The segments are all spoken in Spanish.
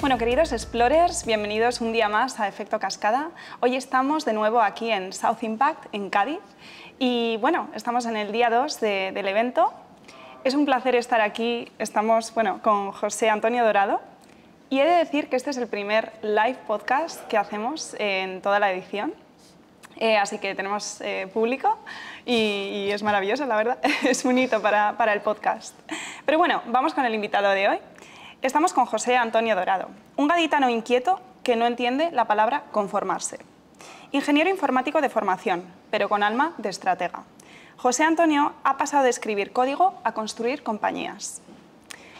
Bueno, queridos explorers, bienvenidos un día más a Efecto Cascada. Hoy estamos de nuevo aquí en South Impact, en Cádiz. Y bueno, estamos en el día 2 del evento. Es un placer estar aquí. Estamos con José Antonio Dorado. Y he de decir que este es el primer live podcast que hacemos en toda la edición. Así que tenemos público y es maravilloso, la verdad. Es un hito para el podcast. Pero bueno, vamos con el invitado de hoy. Estamos con José Antonio Dorado, un gaditano inquieto que no entiende la palabra conformarse. Ingeniero informático de formación, pero con alma de estratega. José Antonio ha pasado de escribir código a construir compañías.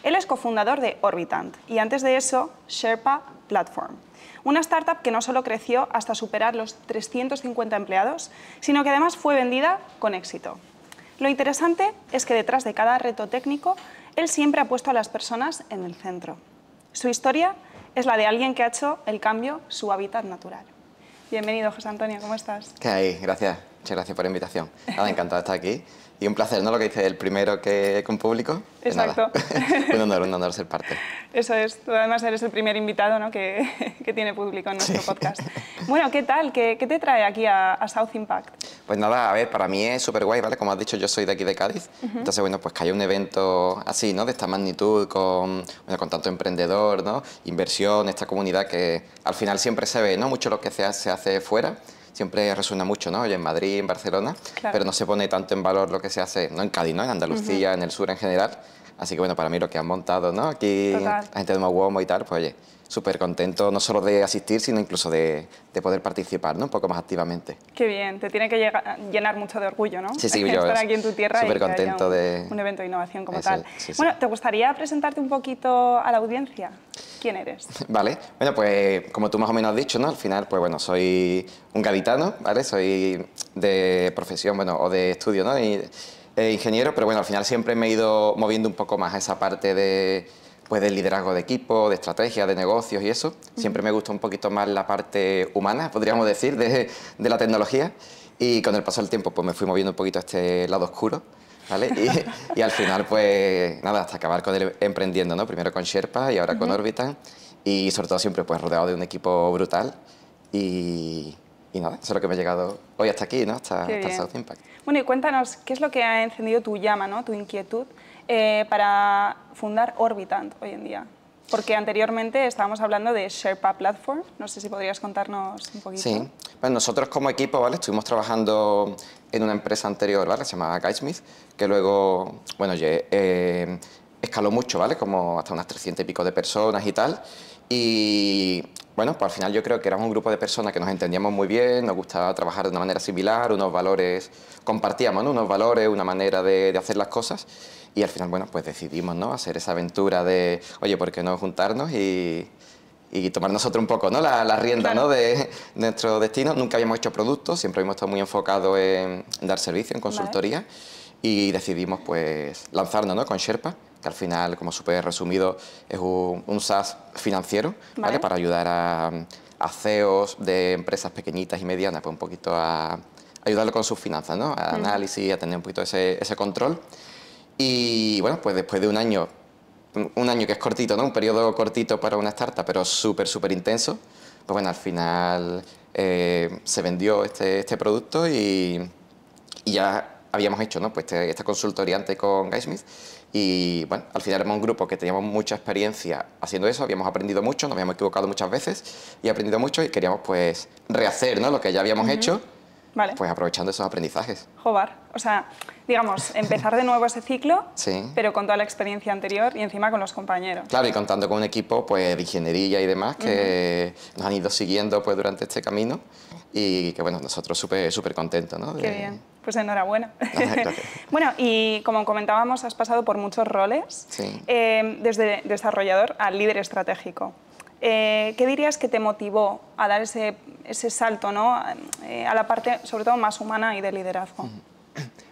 Él es cofundador de Orbitant y antes de eso, Sherpa Platform, una startup que no solo creció hasta superar los 350 empleados, sino que además fue vendida con éxito. Lo interesante es que detrás de cada reto técnico, él siempre ha puesto a las personas en el centro. Su historia es la de alguien que ha hecho el cambio su hábitat natural. Bienvenido, José Antonio, ¿cómo estás? ¿Qué hay? Gracias. Muchas gracias por la invitación. Nada, encantado de estar aquí. Y un placer, ¿no? Lo que dice el primero que con público. Exacto. Un honor ser parte. Eso es. Tú además eres el primer invitado, ¿no? que tiene público en nuestro podcast. Bueno, ¿qué tal? ¿Qué te trae aquí a South Impact? Pues nada, a ver, para mí es súper guay, ¿vale? Como has dicho, yo soy de aquí de Cádiz. Entonces, bueno, pues que haya un evento así, ¿no? De esta magnitud, con tanto emprendedor, ¿no? Inversión, esta comunidad que al final siempre se ve, ¿no? Mucho lo que se hace fuera. Siempre resuena mucho, ¿no? Oye, en Madrid, en Barcelona, claro, pero no se pone tanto en valor lo que se hace, no en Cádiz, ¿no? En Andalucía, en el sur en general. Así que, bueno, para mí lo que han montado, ¿no? Aquí Total. la gente de Moguomo y tal, pues, oye, súper contento no solo de asistir, sino incluso de poder participar, ¿no? Un poco más activamente. Qué bien, te tiene que llenar mucho de orgullo, ¿no? Sí, yo estar aquí en tu tierra súper y que contento haya un evento de innovación como tal. Sí. Bueno, ¿te gustaría presentarte un poquito a la audiencia? ¿Quién eres? Vale, bueno, pues como tú más o menos has dicho, ¿no? Al final, pues bueno, soy un gaditano, ¿vale? Soy de profesión, bueno, o de estudio, ¿no? Ingeniero, pero bueno, al final siempre me he ido moviendo un poco más a esa parte de, pues, del liderazgo de equipo, de estrategia, de negocios y eso. Siempre me gusta un poquito más la parte humana, podríamos decir, de la tecnología. Y con el paso del tiempo, pues me fui moviendo un poquito a este lado oscuro, ¿vale? Y al final, pues nada, hasta acabar con el emprendiendo, ¿no? Primero con Sherpa y ahora con Orbitant. Y sobre todo siempre pues rodeado de un equipo brutal. Y nada, eso es lo que me ha llegado hoy hasta aquí, ¿no? Hasta South Impact. Bueno, y cuéntanos, ¿qué es lo que ha encendido tu llama, ¿no? Tu inquietud para fundar Orbitant hoy en día? Porque anteriormente estábamos hablando de Sherpa Platform. No sé si podrías contarnos un poquito. Sí, bueno, nosotros como equipo, ¿vale? Estuvimos trabajando en una empresa anterior, ¿vale? Se llamaba Guidesmith, que luego, bueno, escaló mucho, ¿vale? Como hasta unas 300 y pico de personas y tal. Y bueno, pues al final yo creo que éramos un grupo de personas que nos entendíamos muy bien, nos gustaba trabajar de una manera similar, unos valores, compartíamos, ¿no? Unos valores, una manera de hacer las cosas. Y al final, bueno, pues decidimos, ¿no? Hacer esa aventura de, oye, ¿por qué no juntarnos y tomar nosotros un poco, ¿no? La rienda, claro, ¿no? de nuestro destino? Nunca habíamos hecho productos, siempre hemos estado muy enfocados en dar servicio, en consultoría. Vale. Y decidimos, pues, lanzarnos, ¿no? Con Sherpa, que al final, como súper resumido, es un SaaS financiero, ¿vale? Para ayudar a CEOs de empresas pequeñitas y medianas, pues un poquito a ayudarle con sus finanzas, ¿no? A análisis, a tener un poquito ese control. Y bueno, pues después de un año que es cortito, ¿no? Un periodo cortito para una startup, pero súper intenso, pues bueno, al final se vendió este producto y ya habíamos hecho, ¿no? Pues esta consultoría antes con Guidesmith y bueno, al final éramos un grupo que teníamos mucha experiencia haciendo eso, habíamos aprendido mucho, nos habíamos equivocado muchas veces y aprendido mucho y queríamos pues rehacer, ¿no? Lo que ya habíamos hecho. Vale. Pues aprovechando esos aprendizajes. Jobar, o sea, digamos, empezar de nuevo ese ciclo, sí, pero con toda la experiencia anterior y encima con los compañeros. Claro, y contando con un equipo pues, de ingeniería y demás que nos han ido siguiendo pues, durante este camino y que bueno, nosotros súper contentos, ¿no? Qué bien, pues enhorabuena. Bueno, y como comentábamos, has pasado por muchos roles, sí, desde desarrollador a líder estratégico. ¿Qué dirías que te motivó a dar ese salto, ¿no? A la parte, sobre todo, más humana y de liderazgo?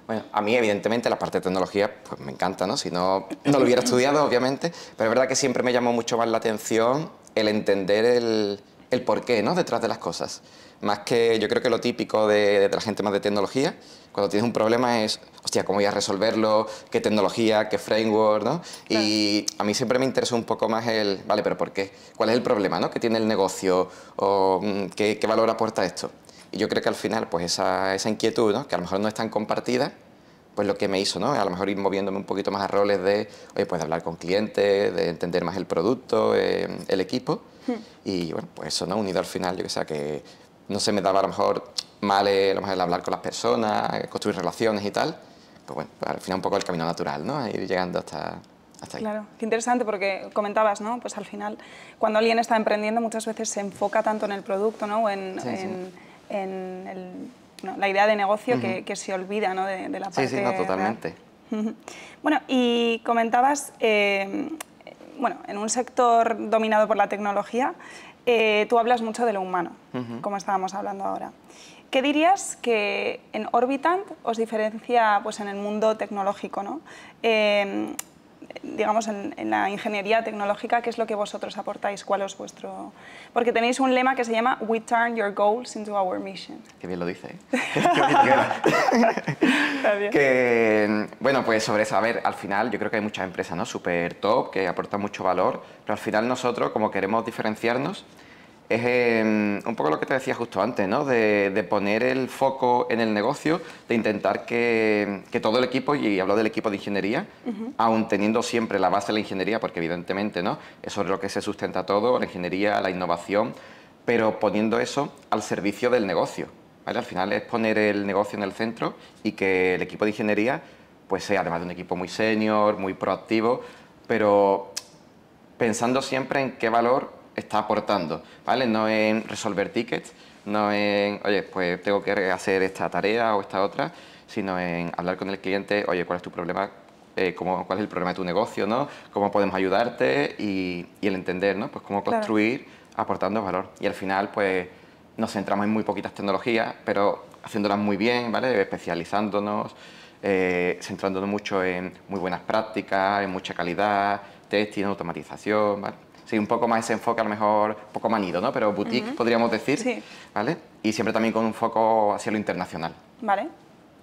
Bueno, a mí, evidentemente, la parte de tecnología pues, me encanta, ¿no? Si no lo hubiera estudiado, obviamente, pero es verdad que siempre me llamó mucho más la atención el entender el porqué, ¿no? Detrás de las cosas. más que yo creo que lo típico de la gente más de tecnología, cuando tienes un problema es, hostia, ¿cómo voy a resolverlo? ¿Qué tecnología? ¿Qué framework? ¿No? Claro. Y a mí siempre me interesó un poco más el, vale, pero ¿por qué? ¿Cuál es el problema, ¿no? ¿Qué tiene el negocio? ¿O qué valor aporta esto? Y yo creo que al final, pues esa inquietud, ¿no? Que a lo mejor no es tan compartida, pues lo que me hizo, ¿no? A lo mejor ir moviéndome un poquito más a roles de, oye, pues de hablar con clientes, de entender más el producto, el equipo. Y bueno, pues eso, ¿no? Unido al final, yo que sé, que no se me daba a lo mejor mal a lo mejor el hablar con las personas, construir relaciones y tal. Pues bueno, pues al final un poco el camino natural, ¿no? Ir llegando hasta ahí. Claro, qué interesante porque comentabas, ¿no? Pues al final, cuando alguien está emprendiendo, muchas veces se enfoca tanto en el producto, ¿no? O en la idea de negocio que se olvida, ¿no? de la parte Sí, no, totalmente. real. Bueno, y comentabas, bueno, en un sector dominado por la tecnología, tú hablas mucho de lo humano, como estábamos hablando ahora. ¿Qué dirías que en Orbitant os diferencia pues, en el mundo tecnológico, ¿no? Digamos, en la ingeniería tecnológica, ¿qué es lo que vosotros aportáis? ¿Cuál es vuestro...? Porque tenéis un lema que se llama We turn your goals into our mission. Qué bien lo dice, ¿eh? Gracias. Que, bueno, pues sobre eso, a ver, al final yo creo que hay muchas empresas, ¿no? Súper top, que aportan mucho valor, pero al final nosotros, como queremos diferenciarnos, es un poco lo que te decía justo antes, ¿no? De poner el foco en el negocio, de intentar que todo el equipo, y hablo del equipo de ingeniería, aun teniendo siempre la base de la ingeniería, porque evidentemente, ¿no? Es sobre lo que se sustenta todo, la ingeniería, la innovación, pero poniendo eso al servicio del negocio, ¿vale? Al final es poner el negocio en el centro y que el equipo de ingeniería pues sea además de un equipo muy senior, muy proactivo, pero pensando siempre en qué valor está aportando, ¿vale? No en resolver tickets, no en, oye, pues tengo que hacer esta tarea o esta otra, sino en hablar con el cliente, oye, ¿cuál es tu problema? ¿Cuál es el problema de tu negocio, ¿no? ¿Cómo podemos ayudarte? Y el entender, ¿no? Pues cómo construir aportando valor. Y al final, pues, nos centramos en muy poquitas tecnologías, pero haciéndolas muy bien, ¿vale? Especializándonos, centrándonos mucho en muy buenas prácticas, en mucha calidad, testing, automatización, ¿vale? Sí, un poco más ese enfoque, a lo mejor un poco manido, ¿no? Pero boutique, podríamos decir, sí. ¿Vale? Y siempre también con un foco hacia lo internacional. Vale.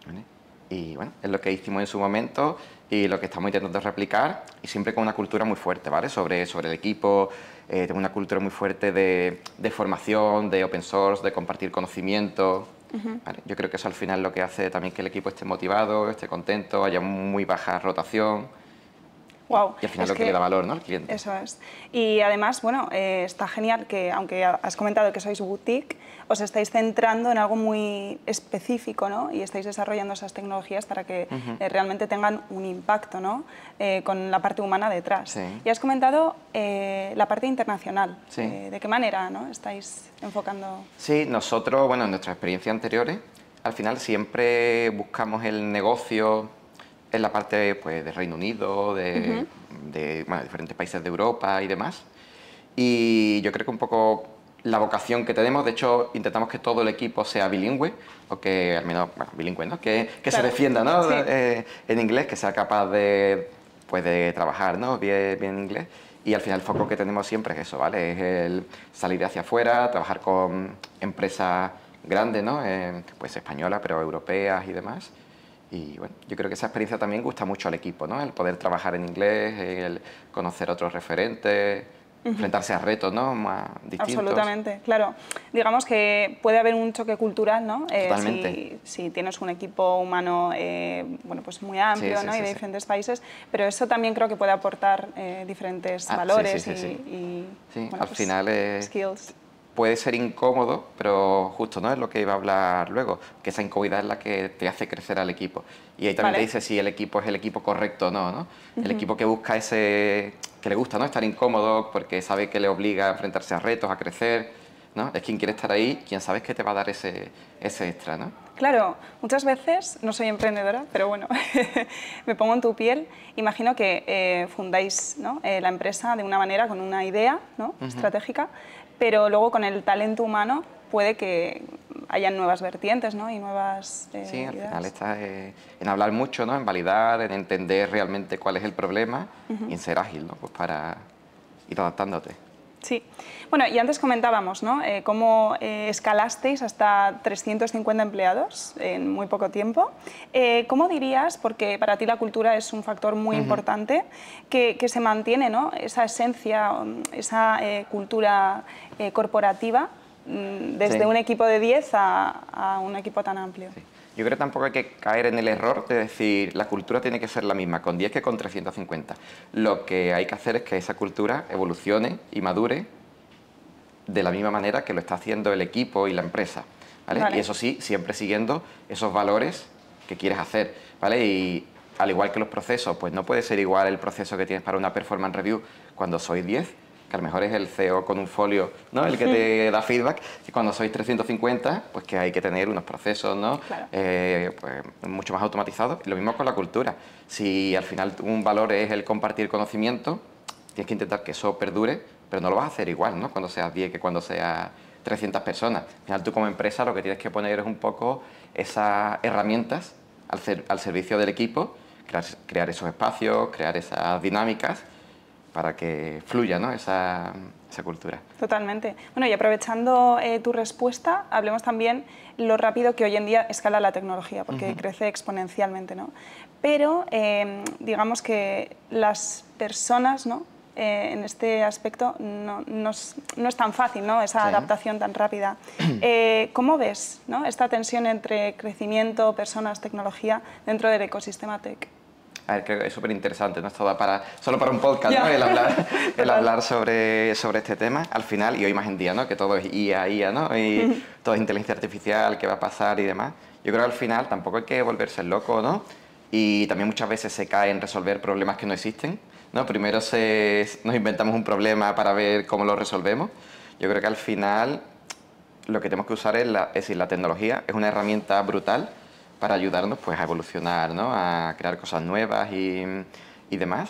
¿Vale? Y bueno, es lo que hicimos en su momento y lo que estamos intentando replicar, y siempre con una cultura muy fuerte, ¿vale? Sobre el equipo, tengo una cultura muy fuerte de formación, de open source, de compartir conocimiento. ¿Vale? Yo creo que eso al final es lo que hace también que el equipo esté motivado, esté contento, haya muy baja rotación. Wow. Y al final es lo que le da valor, ¿no? Al cliente. Eso es. Y además, bueno, está genial que, aunque has comentado que sois boutique, os estáis centrando en algo muy específico, ¿no? Y estáis desarrollando esas tecnologías para que realmente tengan un impacto, ¿no? Con la parte humana detrás. Sí. Y has comentado la parte internacional. Sí. ¿De qué manera, ¿no? estáis enfocando? Sí, nosotros, bueno, en nuestras experiencias anteriores, al final siempre buscamos el negocio en la parte pues, de Reino Unido, de bueno, diferentes países de Europa y demás. Y yo creo que un poco la vocación que tenemos, de hecho, intentamos que todo el equipo sea bilingüe, o que al menos, bueno, bilingüe, ¿no? Que se defienda, ¿no? Sí. En inglés, que sea capaz de, pues, de trabajar, ¿no? bien en inglés. Y al final el foco que tenemos siempre es eso, ¿vale? Es el salir hacia afuera, trabajar con empresas grandes, ¿no? Pues españolas, pero europeas y demás. Y bueno, yo creo que esa experiencia también gusta mucho al equipo, ¿no? El poder trabajar en inglés, el conocer otros referentes, enfrentarse a retos, ¿no? Más distintos. Absolutamente, claro. Digamos que puede haber un choque cultural, ¿no? Totalmente. Si tienes un equipo humano bueno, pues muy amplio, Sí, ¿no? sí, Y de sí. diferentes países, pero eso también creo que puede aportar diferentes valores y Sí, bueno, al pues, final skills. puede ser incómodo, pero justo, ¿no? Es lo que iba a hablar luego, que esa incomodidad es la que te hace crecer al equipo. Y ahí también te dice si el equipo es el equipo correcto o no, ¿no? El equipo que busca ese, que le gusta, ¿no? Estar incómodo porque sabe que le obliga a enfrentarse a retos, a crecer, ¿no? Es quien quiere estar ahí, quien sabes que te va a dar ese extra, ¿no? Claro, muchas veces, no soy emprendedora, pero bueno, me pongo en tu piel. Imagino que fundáis, ¿no? La empresa de una manera, con una idea, ¿no? Estratégica, pero luego con el talento humano puede que hayan nuevas vertientes, ¿no? Y nuevas Sí, al ideas. final está en hablar mucho, ¿no? En validar, en entender realmente cuál es el problema y en ser ágil, ¿no? Pues para ir adaptándote. Sí. Bueno, y antes comentábamos, ¿no? Cómo escalasteis hasta 350 empleados en muy poco tiempo. ¿Cómo dirías, porque para ti la cultura es un factor muy importante, que se mantiene, ¿no? Esa esencia, esa cultura corporativa desde un equipo de 10 a un equipo tan amplio? Sí. Yo creo que tampoco hay que caer en el error de decir la cultura tiene que ser la misma con 10 que con 350. Lo que hay que hacer es que esa cultura evolucione y madure de la misma manera que lo está haciendo el equipo y la empresa, ¿vale? Vale. Y eso sí, siempre siguiendo esos valores que quieres hacer, ¿vale? Y al igual que los procesos, pues no puede ser igual el proceso que tienes para una performance review cuando sois 10, que a lo mejor es el CEO con un folio, ¿no? El que te da feedback, y cuando sois 350, pues que hay que tener unos procesos, ¿no? Claro. Pues mucho más automatizados. Y lo mismo con la cultura. Si al final un valor es el compartir conocimiento, tienes que intentar que eso perdure, pero no lo vas a hacer igual, ¿no? Cuando seas 10 que cuando seas 300 personas. Al final tú como empresa lo que tienes que poner es un poco esas herramientas al servicio del equipo, crear esos espacios, crear esas dinámicas para que fluya, ¿no? esa cultura. Totalmente. Bueno, y aprovechando tu respuesta, hablemos también lo rápido que hoy en día escala la tecnología, porque crece exponencialmente, ¿no? Pero digamos que las personas, ¿no? En este aspecto no es tan fácil, ¿no? Esa adaptación tan rápida. ¿Cómo ves, ¿no? esta tensión entre crecimiento, personas, tecnología dentro del ecosistema tech? A ver, creo que es súper interesante, ¿no? Esto da solo para un podcast, ¿no? El hablar sobre este tema. Al final, y hoy más en día, ¿no? Que todo es IA, ¿no? Y todo es inteligencia artificial, qué va a pasar y demás. Yo creo que al final tampoco hay que volverse loco, ¿no? Y también muchas veces se cae en resolver problemas que no existen, ¿no? Primero nos inventamos un problema para ver cómo lo resolvemos. Yo creo que al final lo que tenemos que usar es decir, la tecnología es una herramienta brutal para ayudarnos pues, a evolucionar, ¿no? A crear cosas nuevas y demás.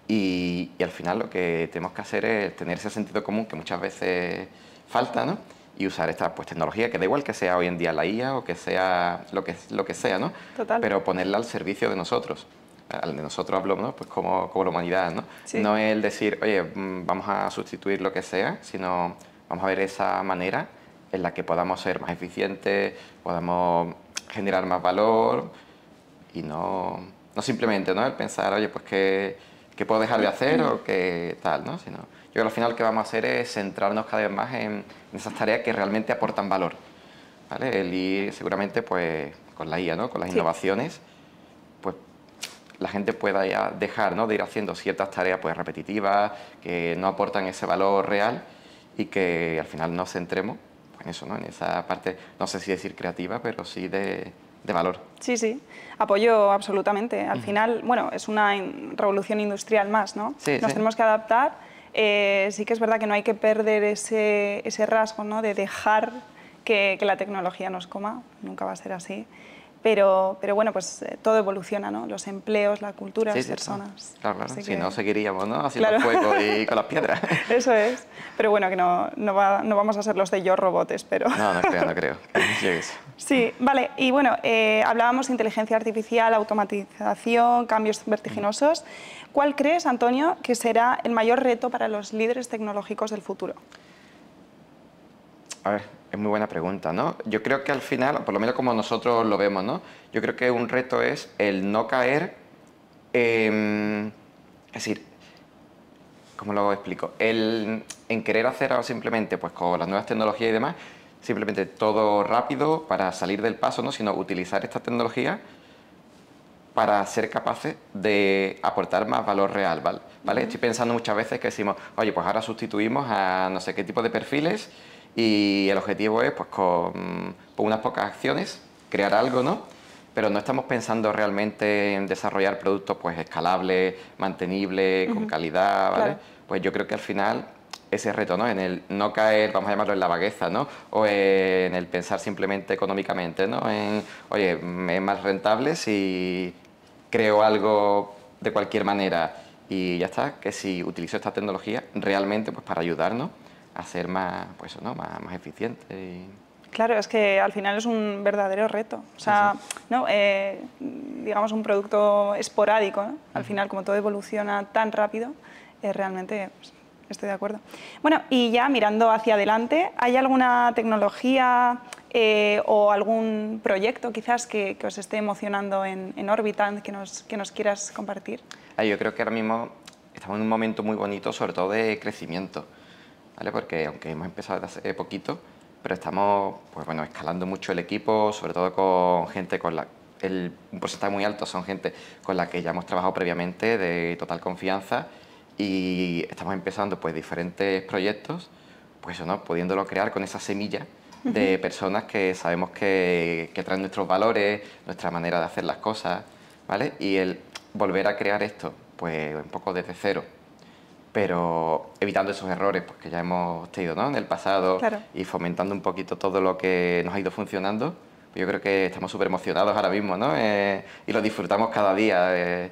Y al final lo que tenemos que hacer es tener ese sentido común que muchas veces falta, ¿no? Y usar esta pues, tecnología, que da igual que sea hoy en día la IA o que sea lo que sea, ¿no? Total. Pero ponerla al servicio de nosotros. Al de nosotros hablo, ¿no? Pues como la humanidad, ¿no? Sí. No es el decir, oye, vamos a sustituir lo que sea, sino vamos a ver esa manera en la que podamos ser más eficientes, podamos generar más valor y no simplemente, ¿no? El pensar, oye, pues ¿qué puedo dejar de hacer o qué tal, ¿no? Sino, yo creo que al final lo que vamos a hacer es centrarnos cada vez más en esas tareas que realmente aportan valor, ¿vale? El ir seguramente, pues, con la IA, ¿no? Con las innovaciones, pues la gente pueda ya dejar, ¿no? De ir haciendo ciertas tareas, pues, repetitivas, que no aportan ese valor real y que al final nos centremos en eso, ¿no? En esa parte, no sé si decir creativa, pero sí de valor. Sí, sí, apoyo absolutamente. Al final, bueno, es una revolución industrial más, ¿no? Sí, Nos tenemos que adaptar. Sí que es verdad que no hay que perder ese rasgo, ¿no? De dejar que la tecnología nos coma, nunca va a ser así. Pero bueno, pues todo evoluciona, ¿no? Los empleos, la cultura, las personas. Claro. Así Si que... no, seguiríamos, ¿no? Haciendo el fuego y con las piedras. Eso es. Pero bueno, que no vamos a ser los de Yo Robot, espero. No creo. Sí, vale. Y bueno, hablábamos de inteligencia artificial, automatización, cambios vertiginosos. ¿Cuál crees, Antonio, que será el mayor reto para los líderes tecnológicos del futuro? A ver, es muy buena pregunta, ¿no? Yo creo que al final, por lo menos como nosotros lo vemos, ¿no? Yo creo que un reto es el no caer, es decir, ¿cómo lo explico? En querer hacer algo simplemente, pues con las nuevas tecnologías y demás, simplemente todo rápido para salir del paso, ¿no? Sino utilizar esta tecnología para ser capaces de aportar más valor real, ¿vale? Estoy pensando muchas veces que decimos, oye, pues ahora sustituimos a no sé qué tipo de perfiles y el objetivo es, pues con unas pocas acciones, crear algo, ¿no? Pero no estamos pensando realmente en desarrollar productos pues escalables, mantenibles, con calidad, ¿vale? Claro. Pues yo creo que al final ese reto, ¿no? En el no caer, vamos a llamarlo en la vagueza, ¿no? O en el pensar simplemente económicamente, ¿no? En, oye, es más rentable si creo algo de cualquier manera y ya está, que si utilizo esta tecnología realmente pues para ayudarnos a ser más, pues, ¿no? más eficientes. Claro, es que al final es un verdadero reto. O sea, ¿no? Digamos un producto esporádico, ¿no? Al final, como todo evoluciona tan rápido, realmente pues, estoy de acuerdo. Bueno, y ya mirando hacia adelante, ¿hay alguna tecnología o algún proyecto quizás que os esté emocionando en Orbitant que nos quieras compartir? Yo creo que ahora mismo estamos en un momento muy bonito, sobre todo de crecimiento, ¿vale? Porque aunque hemos empezado desde hace poquito, pero estamos pues, bueno, escalando mucho el equipo, sobre todo con gente con un porcentaje muy alto son gente con la que ya hemos trabajado previamente de total confianza y estamos empezando pues diferentes proyectos, pues eso, ¿no? Pudiéndolo crear con esa semilla de personas que sabemos que traen nuestros valores, nuestra manera de hacer las cosas, ¿vale? Y el volver a crear esto, pues un poco desde cero, pero evitando esos errores pues, que ya hemos tenido, ¿no? En el pasado, claro, y fomentando un poquito todo lo que nos ha ido funcionando. Yo creo que estamos súper emocionados ahora mismo, ¿no? Y lo disfrutamos cada día.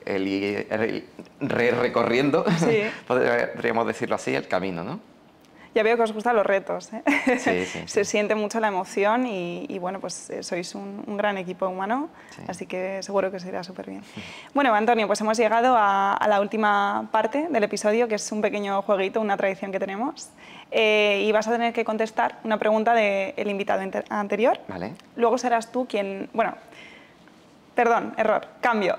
El recorriendo, sí. podríamos decirlo así, el camino, ¿no? Ya veo que os gustan los retos, ¿eh? Sí, sí, Se sí. siente mucho la emoción y bueno, pues sois un gran equipo humano, sí. Así que seguro que os irá súper bien. Bueno, Antonio, pues hemos llegado a la última parte del episodio, que es un pequeño jueguito, una tradición que tenemos. Y vas a tener que contestar una pregunta del invitado anterior. Vale. Luego serás tú quien... Bueno, perdón, error, cambio.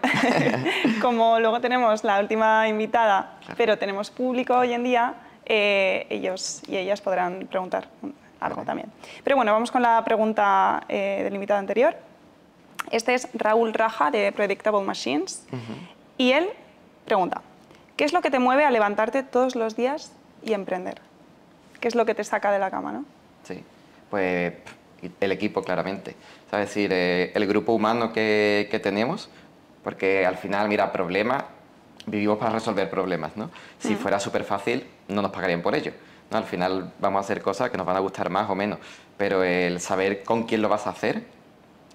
Como luego tenemos la última invitada, claro, pero tenemos público hoy en día, ellos y ellas podrán preguntar algo también. Pero bueno, vamos con la pregunta del invitado anterior. Este es Raúl Raja, de Predictable Machines, y él pregunta, ¿qué es lo que te mueve a levantarte todos los días y emprender? ¿Qué es lo que te saca de la cama, no? Sí, pues el equipo, claramente. Es decir, el grupo humano que tenemos, porque al final, mira, problemas, vivimos para resolver problemas, ¿no? Si fuera súper fácil, no nos pagarían por ello, ¿no? Al final vamos a hacer cosas que nos van a gustar más o menos, pero el saber con quién lo vas a hacer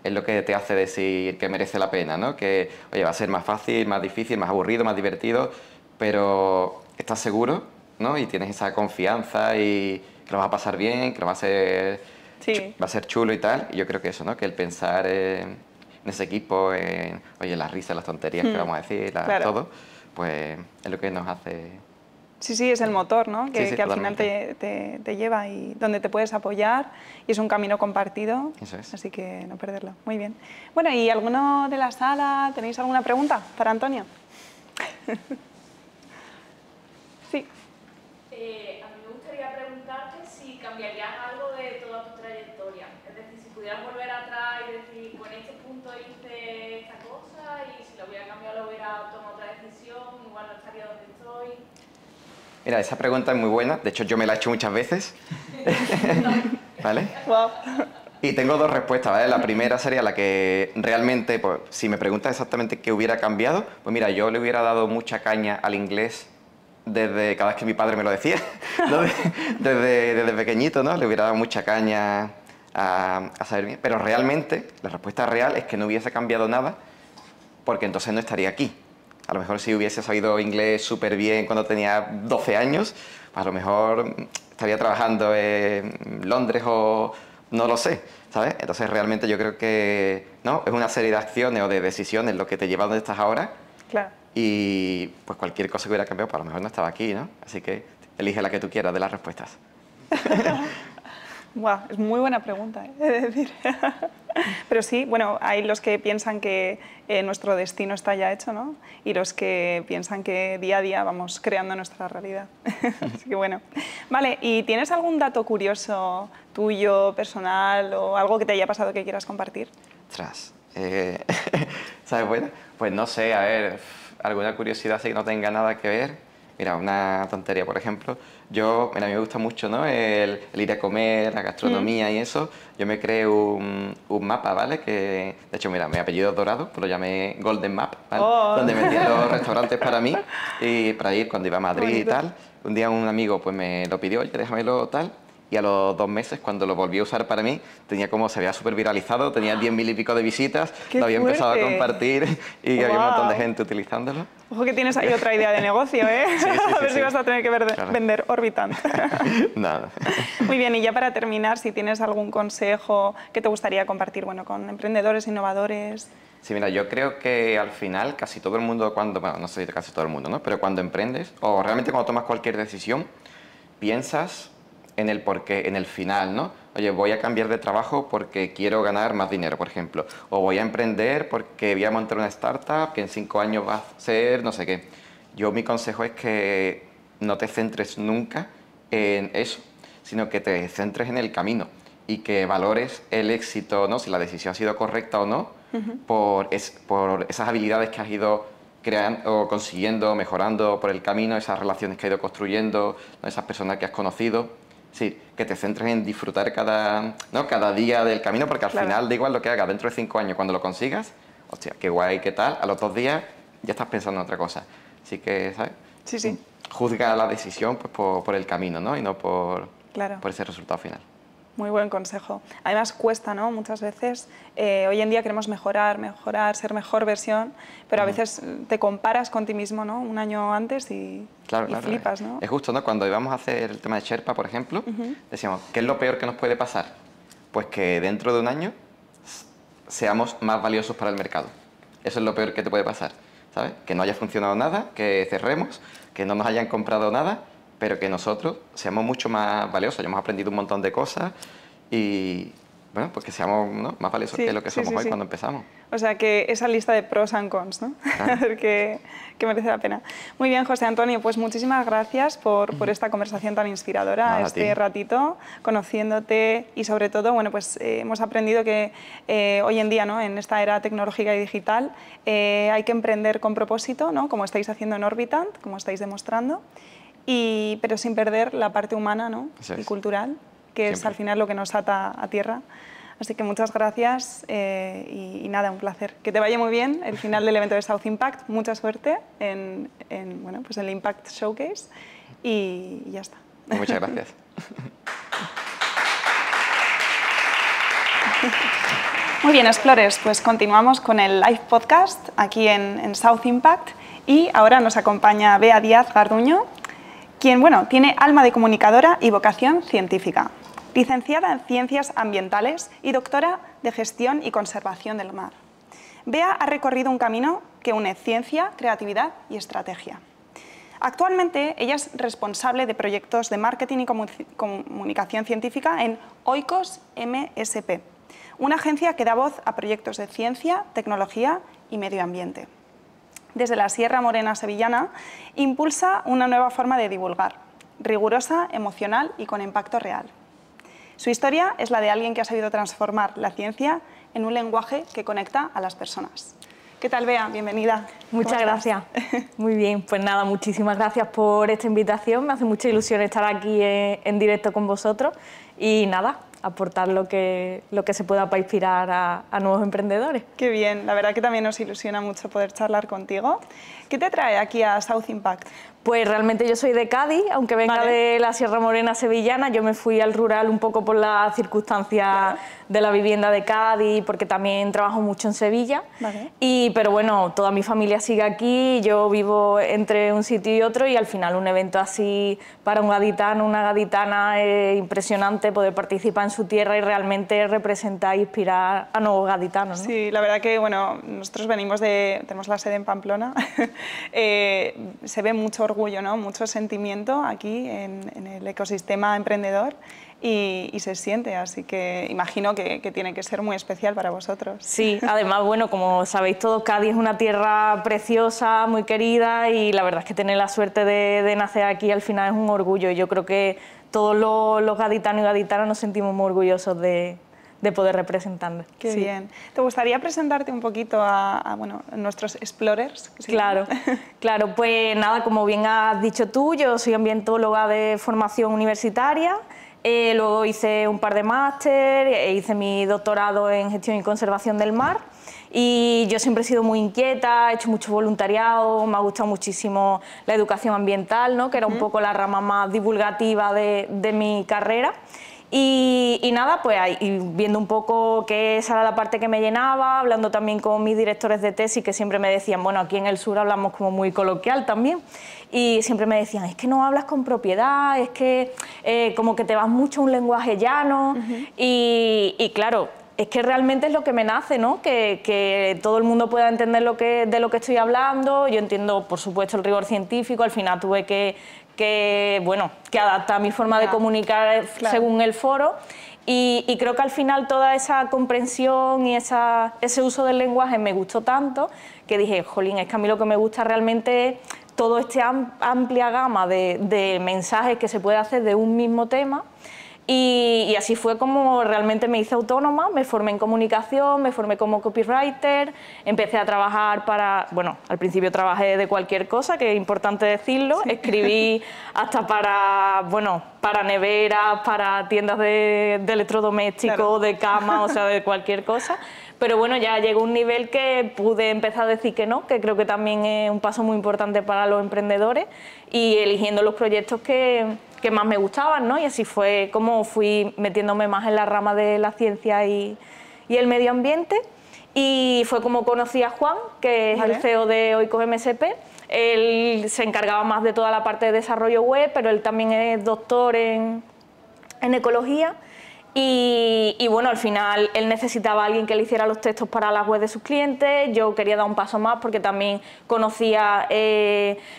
es lo que te hace decir que merece la pena, ¿no? Que, oye, va a ser más fácil, más difícil, más aburrido, más divertido, pero estás seguro, ¿no? Y tienes esa confianza y que lo vas a pasar bien, que lo va a ser chulo y tal. Y yo creo que eso, ¿no? Que el pensar en ese equipo, oye, las risas, las tonterías que vamos a decir, claro, todo, pues es lo que nos hace... Sí, es el motor, ¿no? Que al final totalmente. te lleva y donde te puedes apoyar y es un camino compartido, eso es. Así que no perderlo. Muy bien. Bueno, ¿y alguno de la sala tenéis alguna pregunta para Antonio? Sí. A mí me gustaría preguntarte si cambiarías algo de toda tu trayectoria. Es decir, si pudieras volver atrás y decir, con este punto hice esta cosa y si lo hubiera cambiado, lo hubiera tomado otra decisión, igual no estaría donde estoy. Mira, esa pregunta es muy buena. De hecho, yo me la he hecho muchas veces. ¿Vale? Wow. Y tengo dos respuestas, ¿vale? La primera sería la que realmente, pues, si me preguntas exactamente qué hubiera cambiado, pues mira, yo le hubiera dado mucha caña al inglés desde cada vez que mi padre me lo decía, ¿no? desde pequeñito, ¿no? Le hubiera dado mucha caña a saber bien. Pero realmente, la respuesta real es que no hubiese cambiado nada, porque entonces no estaría aquí. A lo mejor si hubiese sabido inglés súper bien cuando tenía 12 años, pues a lo mejor estaría trabajando en Londres o no lo sé, ¿sabes? Entonces realmente yo creo que no, es una serie de acciones o de decisiones lo que te lleva a donde estás ahora. Claro. Y pues cualquier cosa que hubiera cambiado, pues a lo mejor no estaba aquí, ¿no? Así que elige la que tú quieras de las respuestas. Wow, es muy buena pregunta, he de decir. Pero sí, bueno, hay los que piensan que nuestro destino está ya hecho, ¿no? Y los que piensan que día a día vamos creando nuestra realidad. Así que bueno. Vale, ¿y tienes algún dato curioso tuyo, personal, o algo que te haya pasado que quieras compartir? Ostras, ¿sabes? Bueno, pues no sé, a ver, alguna curiosidad así que no tenga nada que ver. Mira, una tontería, por ejemplo, mira, a mí me gusta mucho, ¿no? el ir a comer, la gastronomía y eso. Yo me creé un mapa, ¿vale? Que, de hecho, mira, mi apellido es Dorado, pues lo llamé Golden Map, ¿vale? Donde metí los restaurantes para mí y para ir cuando iba a Madrid y tal. Un día un amigo pues me lo pidió, oye, déjamelo tal. Y a los 2 meses, cuando lo volví a usar para mí, tenía como, se había súper viralizado, tenía 10.000 y pico de visitas, lo había empezado a compartir y había un montón de gente utilizándolo. Ojo que tienes ahí otra idea de negocio, ¿eh? Sí, a ver si vas a tener que vender Orbitant. Nada. Muy bien, y ya para terminar, si tienes algún consejo que te gustaría compartir, bueno, con emprendedores, innovadores. Sí, mira, yo creo que al final casi todo el mundo bueno, no sé si casi todo el mundo, ¿no? Pero cuando emprendes, o realmente cuando tomas cualquier decisión, piensas en el porqué, en el final, ¿no? Oye, voy a cambiar de trabajo porque quiero ganar más dinero, por ejemplo. O voy a emprender porque voy a montar una startup que en 5 años va a ser no sé qué. Yo mi consejo es que no te centres nunca en eso, sino que te centres en el camino y que valores el éxito, ¿no? Si la decisión ha sido correcta o no, por esas habilidades que has ido creando o consiguiendo, mejorando por el camino, esas relaciones que has ido construyendo, ¿no? Esas personas que has conocido. Sí, que te centres en disfrutar cada día del camino, porque al final da igual lo que hagas, dentro de 5 años, cuando lo consigas, hostia, qué guay, qué tal, a los 2 días ya estás pensando en otra cosa. Así que, ¿sabes? Sí, sí. Juzga la decisión pues, por el camino, ¿no? Y no por ese resultado final. Muy buen consejo. Además cuesta, ¿no? Muchas veces, hoy en día queremos mejorar, ser mejor versión, pero a veces te comparas con ti mismo, ¿no? Un año antes y flipas, ¿no? Es justo, ¿no? Cuando íbamos a hacer el tema de Sherpa, por ejemplo, decíamos, ¿qué es lo peor que nos puede pasar? Pues que dentro de un año seamos más valiosos para el mercado. Eso es lo peor que te puede pasar, ¿sabes? Que no haya funcionado nada, que cerremos, que no nos hayan comprado nada, pero que nosotros seamos mucho más valiosos, hayamos aprendido un montón de cosas y, bueno, pues que seamos, ¿no? más valiosos que lo que somos hoy cuando empezamos. O sea, que esa lista de pros and cons, ¿no? Claro. que merece la pena. Muy bien, José Antonio, pues muchísimas gracias por esta conversación tan inspiradora, ratito, conociéndote y sobre todo, bueno, pues hemos aprendido que hoy en día, ¿no? En esta era tecnológica y digital, hay que emprender con propósito, ¿no? Como estáis haciendo en Orbitant, como estáis demostrando, pero sin perder la parte humana, ¿no? Y cultural, que es al final lo que nos ata a tierra. Así que muchas gracias y nada, un placer. Que te vaya muy bien el final del evento de South Impact. Mucha suerte en el Impact Showcase y ya está. Muchas gracias. Muy bien, Explorers, pues continuamos con el live podcast aquí en South Impact y ahora nos acompaña Bea Díaz Garduño, quien, bueno, tiene alma de comunicadora y vocación científica. Licenciada en Ciencias Ambientales y doctora de Gestión y Conservación del Mar. Bea ha recorrido un camino que une ciencia, creatividad y estrategia. Actualmente, ella es responsable de proyectos de marketing y comunicación científica en Oikos MSP, una agencia que da voz a proyectos de ciencia, tecnología y medio ambiente. Desde la Sierra Morena sevillana, impulsa una nueva forma de divulgar, rigurosa, emocional y con impacto real. Su historia es la de alguien que ha sabido transformar la ciencia en un lenguaje que conecta a las personas. ¿Qué tal, Bea? Bienvenida. Muchas gracias. Muy bien, pues nada, muchísimas gracias por esta invitación. Me hace mucha ilusión estar aquí en directo con vosotros y nada, aportar lo que se pueda para inspirar a nuevos emprendedores. Qué bien, la verdad que también nos ilusiona mucho poder charlar contigo. ¿Qué te trae aquí a South Impact? Pues realmente yo soy de Cádiz, aunque venga de la Sierra Morena sevillana. Yo me fui al rural un poco por las circunstancias de la vivienda de Cádiz, porque también trabajo mucho en Sevilla. Pero bueno, toda mi familia sigue aquí, yo vivo entre un sitio y otro y al final un evento así para un gaditano, una gaditana, es impresionante poder participar en su tierra y realmente representar e inspirar a nuevos gaditanos, ¿no? Sí, la verdad que bueno, nosotros tenemos la sede en Pamplona, se ve mucho orgullo, ¿no? Mucho sentimiento aquí en el ecosistema emprendedor y se siente, así que imagino que tiene que ser muy especial para vosotros. Sí, además, bueno, como sabéis todos, Cádiz es una tierra preciosa, muy querida y la verdad es que tener la suerte de nacer aquí al final es un orgullo. Yo creo que todos los gaditanos y gaditanas nos sentimos muy orgullosos de poder representarnos. Qué bien. ¿Te gustaría presentarte un poquito a nuestros explorers? Claro, claro, pues nada, como bien has dicho tú, yo soy ambientóloga de formación universitaria, luego hice un par de máster, hice mi doctorado en gestión y conservación del mar y yo siempre he sido muy inquieta, he hecho mucho voluntariado, me ha gustado muchísimo la educación ambiental, ¿no? Que era un poco la rama más divulgativa de mi carrera. Y nada, pues viendo un poco que esa era la parte que me llenaba, hablando también con mis directores de tesis que siempre me decían, bueno, aquí en el sur hablamos como muy coloquial también, y siempre me decían, es que no hablas con propiedad, es que como que te vas mucho a un lenguaje llano, y claro, es que realmente es lo que me nace, ¿no? Que todo el mundo pueda entender de lo que estoy hablando. Yo entiendo, por supuesto, el rigor científico. Al final tuve que adaptar mi forma de comunicar según el foro. Y creo que al final toda esa comprensión y ese uso del lenguaje me gustó tanto que dije, jolín, es que a mí lo que me gusta realmente es todo este amplia gama de mensajes que se puede hacer de un mismo tema. Y así fue como realmente me hice autónoma, me formé en comunicación, me formé como copywriter, empecé a trabajar al principio trabajé de cualquier cosa, que es importante decirlo, escribí hasta para neveras, para tiendas de electrodomésticos, de cama, o sea, de cualquier cosa. Pero bueno, ya llegó un nivel que pude empezar a decir que no, que creo que también es un paso muy importante para los emprendedores, y eligiendo los proyectos que más me gustaban, ¿no? Y así fue como fui metiéndome más en la rama de la ciencia y el medio ambiente, y fue como conocí a Juan, que es el CEO de Oikos MSP. Él se encargaba más de toda la parte de desarrollo web, pero él también es doctor en ecología. Y bueno, al final él necesitaba a alguien que le hiciera los textos para las webs de sus clientes. Yo quería dar un paso más porque también conocía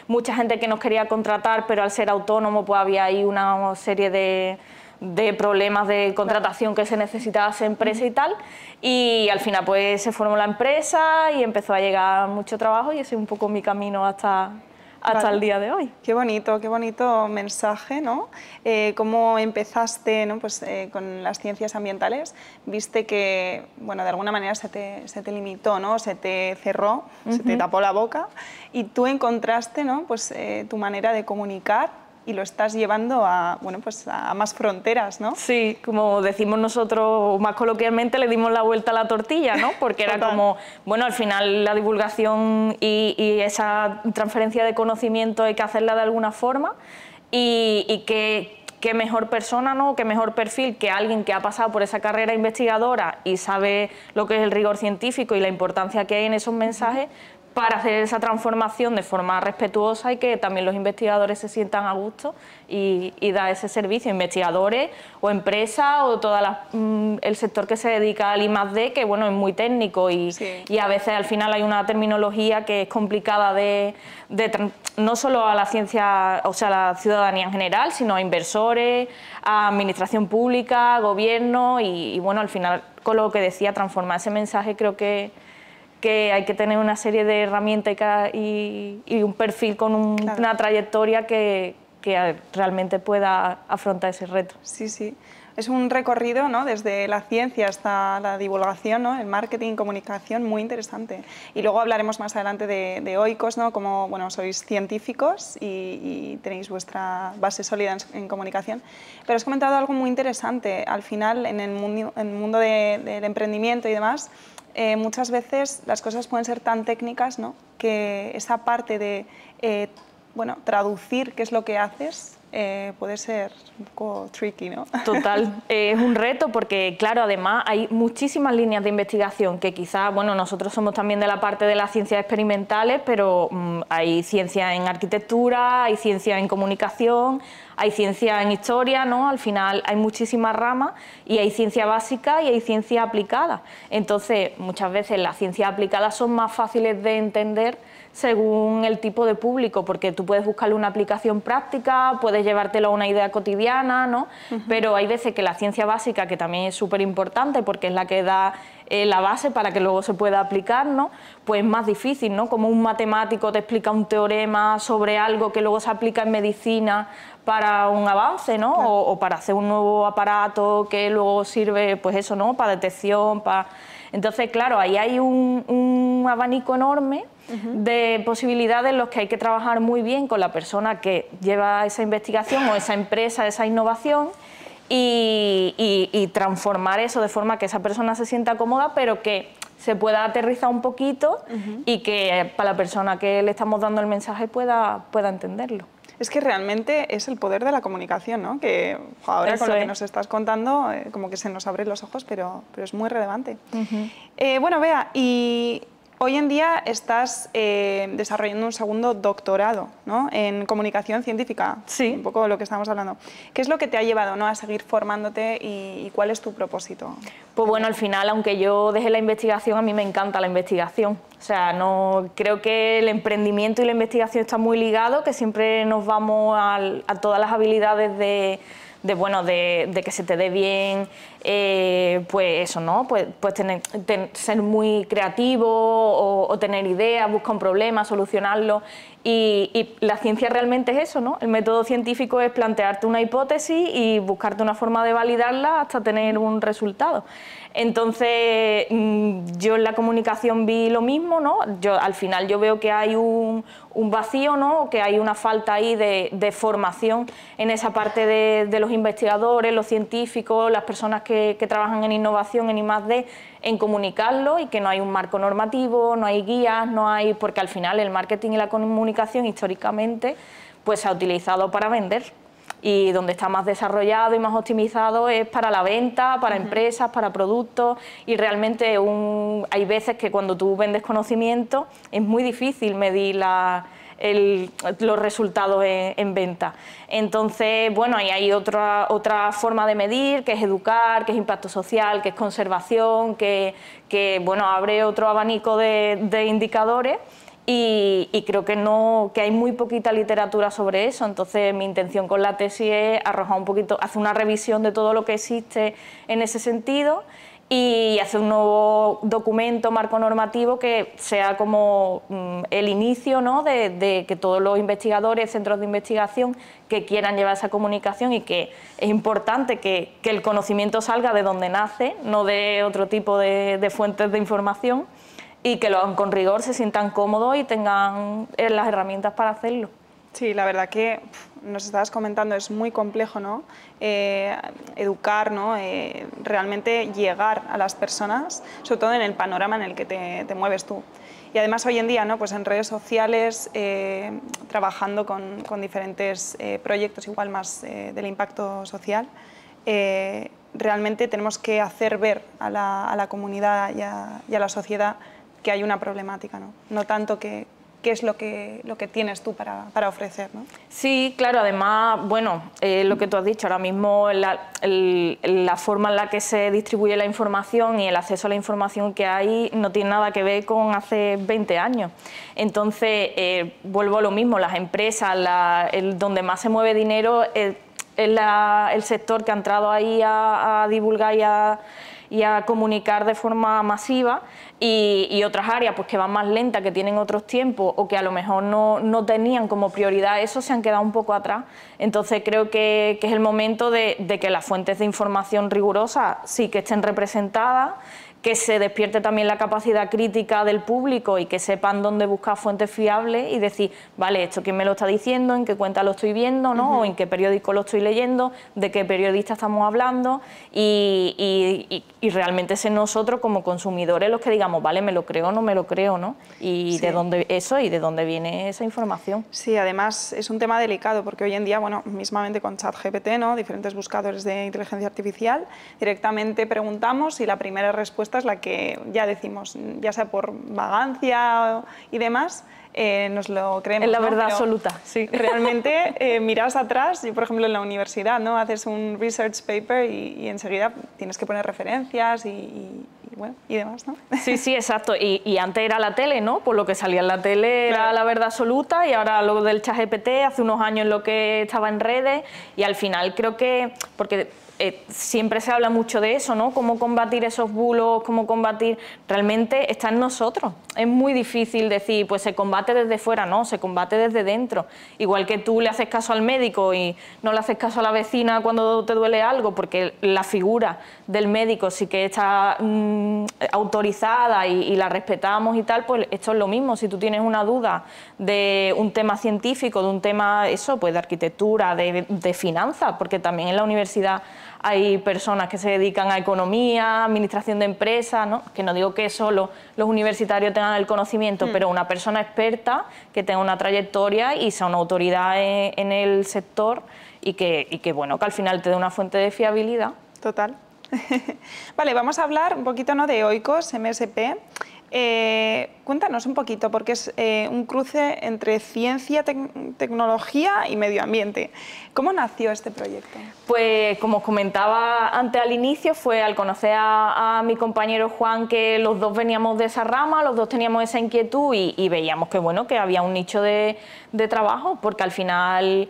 mucha gente que nos quería contratar, pero al ser autónomo pues había ahí una serie de problemas de contratación que se necesitaba esa empresa y tal. Y al final pues se formó la empresa y empezó a llegar mucho trabajo, y ese es un poco mi camino hasta el día de hoy. Qué bonito mensaje, ¿no? Cómo empezaste, ¿no? Pues, con las ciencias ambientales, viste que, bueno, de alguna manera se te limitó, ¿no? Se te cerró, se te tapó la boca, y tú encontraste, ¿no? Pues, tu manera de comunicar, y lo estás llevando a, bueno, pues a más fronteras, ¿no? Sí, como decimos nosotros más coloquialmente, le dimos la vuelta a la tortilla, ¿no? Porque era como, bueno, al final la divulgación y esa transferencia de conocimiento hay que hacerla de alguna forma, y qué mejor persona, ¿no? Qué mejor perfil que alguien que ha pasado por esa carrera investigadora y sabe lo que es el rigor científico y la importancia que hay en esos mensajes, para hacer esa transformación de forma respetuosa y que también los investigadores se sientan a gusto y dar ese servicio, investigadores o empresas o todo el sector que se dedica al I+D, que bueno, es muy técnico y a veces al final hay una terminología que es complicada no solo a la ciencia, o sea, a la ciudadanía en general, sino a inversores, a administración pública, a gobierno, y bueno, al final con lo que decía, transformar ese mensaje, creo que hay que tener una serie de herramientas y un perfil con una trayectoria que realmente pueda afrontar ese reto. Sí, sí. Es un recorrido, ¿no? Desde la ciencia hasta la divulgación, ¿no? El marketing, comunicación, muy interesante. Y luego hablaremos más adelante de Oikos, ¿no? Como, bueno, sois científicos y tenéis vuestra base sólida en comunicación. Pero has comentado algo muy interesante. Al final, en el mundo del emprendimiento y demás, muchas veces las cosas pueden ser tan técnicas, ¿no? Que esa parte de bueno, traducir qué es lo que haces puede ser un poco tricky, ¿no? Total, es un reto porque, claro, además hay muchísimas líneas de investigación que quizás, bueno, nosotros somos también de la parte de las ciencias experimentales, pero hay ciencia en arquitectura, hay ciencia en comunicación, hay ciencia en historia, ¿no? Al final hay muchísimas ramas y hay ciencia básica y hay ciencia aplicada. Entonces, muchas veces las ciencias aplicadas son más fáciles de entender según el tipo de público, porque tú puedes buscarle una aplicación práctica, puedes llevártelo a una idea cotidiana, ¿no? Pero hay veces que la ciencia básica, que también es súper importante porque es la que da la base para que luego se pueda aplicar, ¿no? Pues es más difícil, ¿no? Como un matemático te explica un teorema sobre algo que luego se aplica en medicina para un avance, ¿no? Claro. O para hacer un nuevo aparato que luego sirve, pues eso, ¿no? Para detección, para... Entonces, claro, ahí hay un abanico enorme de posibilidades en los que hay que trabajar muy bien con la persona que lleva esa investigación o esa empresa, esa innovación, y transformar eso de forma que esa persona se sienta cómoda, pero que se pueda aterrizar un poquito y que para la persona que le estamos dando el mensaje pueda entenderlo. Es que realmente es el poder de la comunicación, ¿no? Que ahora eso con lo que nos estás contando, como que se nos abren los ojos, pero es muy relevante. Bueno, Bea, y hoy en día estás desarrollando un segundo doctorado, ¿no? En comunicación científica, sí. Un poco de lo que estamos hablando. ¿Qué es lo que te ha llevado, ¿no? A seguir formándote y cuál es tu propósito? Pues bueno, al final, aunque yo dejé la investigación, a mí me encanta la investigación. O sea, no, creo que el emprendimiento y la investigación están muy ligados, que siempre nos vamos a todas las habilidades de que se te dé bien, pues eso, ¿no? Pues ser muy creativo o tener ideas, buscar un problema, solucionarlo. Y la ciencia realmente es eso, ¿no? El método científico es plantearte una hipótesis y buscarte una forma de validarla hasta tener un resultado. Entonces, yo en la comunicación vi lo mismo, ¿no? Al final yo veo que hay un vacío, ¿no? Que hay una falta ahí de formación en esa parte de los investigadores, los científicos, las personas que trabajan en innovación, en I+D, en comunicarlo, y que no hay un marco normativo, no hay guías, porque al final el marketing y la comunicación históricamente pues se ha utilizado para vender. Y donde está más desarrollado y más optimizado es para la venta, para empresas, para productos, y realmente hay veces que cuando tú vendes conocimiento es muy difícil medir los resultados en venta. Entonces, bueno, ahí hay otra forma de medir, que es educar, que es impacto social, que es conservación, que bueno, abre otro abanico de indicadores. Y creo que hay muy poquita literatura sobre eso. Entonces mi intención con la tesis es arrojar un poquito, hacer una revisión de todo lo que existe en ese sentido y hacer un nuevo documento, marco normativo, que sea como el inicio, ¿no? de que todos los investigadores, centros de investigación que quieran llevar esa comunicación, y que es importante que el conocimiento salga de donde nace, no de otro tipo de fuentes de información, y que lo hagan con rigor, se sientan cómodos y tengan las herramientas para hacerlo. Sí, la verdad que nos estabas comentando, es muy complejo, ¿no? Educar, ¿no? Realmente llegar a las personas, sobre todo en el panorama en el que te mueves tú. Y además hoy en día, ¿no? Pues en redes sociales, trabajando con diferentes proyectos igual más del impacto social, realmente tenemos que hacer ver a la comunidad y a la sociedad que hay una problemática, ¿no? No tanto qué es lo que tienes tú para ofrecer, ¿no? Sí, claro, además, bueno, lo que tú has dicho, ahora mismo la forma en la que se distribuye la información y el acceso a la información que hay no tiene nada que ver con hace 20 años. Entonces, vuelvo a lo mismo, las empresas, donde más se mueve dinero es el sector que ha entrado ahí a divulgar y a comunicar de forma masiva, y otras áreas pues que van más lentas, que tienen otros tiempos o que a lo mejor no tenían como prioridad eso, se han quedado un poco atrás. Entonces creo que es el momento de que las fuentes de información rigurosas sí que estén representadas, que se despierte también la capacidad crítica del público y que sepan dónde buscar fuentes fiables y decir, vale, esto quién me lo está diciendo, en qué cuenta lo estoy viendo, ¿no? O en qué periódico lo estoy leyendo, de qué periodista estamos hablando, y realmente ser nosotros como consumidores los que digamos, vale, me lo creo o no me lo creo, ¿no? Y sí, de dónde viene esa información. Sí, además es un tema delicado porque hoy en día, bueno, mismamente con ChatGPT, ¿no? Diferentes buscadores de inteligencia artificial, directamente preguntamos y la primera respuesta es la que ya decimos, ya sea por vagancia y demás, nos lo creemos. Es la verdad, ¿no? absoluta, sí. Realmente miras atrás, yo por ejemplo en la universidad, ¿no? Haces un research paper y enseguida tienes que poner referencias y demás, ¿no? Sí, sí, exacto. Y antes era la tele, ¿no? Por lo que salía en la tele era la verdad absoluta, y ahora lo del ChatGPT, hace unos años lo que estaba en redes, y al final creo que, porque siempre se habla mucho de eso, ¿no? Cómo combatir esos bulos, cómo combatir, realmente está en nosotros. Es muy difícil decir, pues se combate desde fuera, no, se combate desde dentro. Igual que tú le haces caso al médico y no le haces caso a la vecina cuando te duele algo, porque la figura del médico sí que está autorizada y la respetamos y tal, pues esto es lo mismo. Si tú tienes una duda de un tema científico, de un tema, eso, pues de arquitectura, de finanzas, porque también en la universidad hay personas que se dedican a economía, administración de empresas, ¿no? Que no digo que solo los universitarios tengan el conocimiento, pero una persona experta que tenga una trayectoria y sea una autoridad en el sector y que bueno, que al final te dé una fuente de fiabilidad. Total. Vale, vamos a hablar un poquito, ¿no? De Oikos, MSP. Cuéntanos un poquito, porque es un cruce entre ciencia, tecnología y medio ambiente. ¿Cómo nació este proyecto? Pues como os comentaba antes al inicio, fue al conocer a mi compañero Juan, que los dos veníamos de esa rama, los dos teníamos esa inquietud y veíamos que, bueno, que había un nicho de trabajo, porque al final,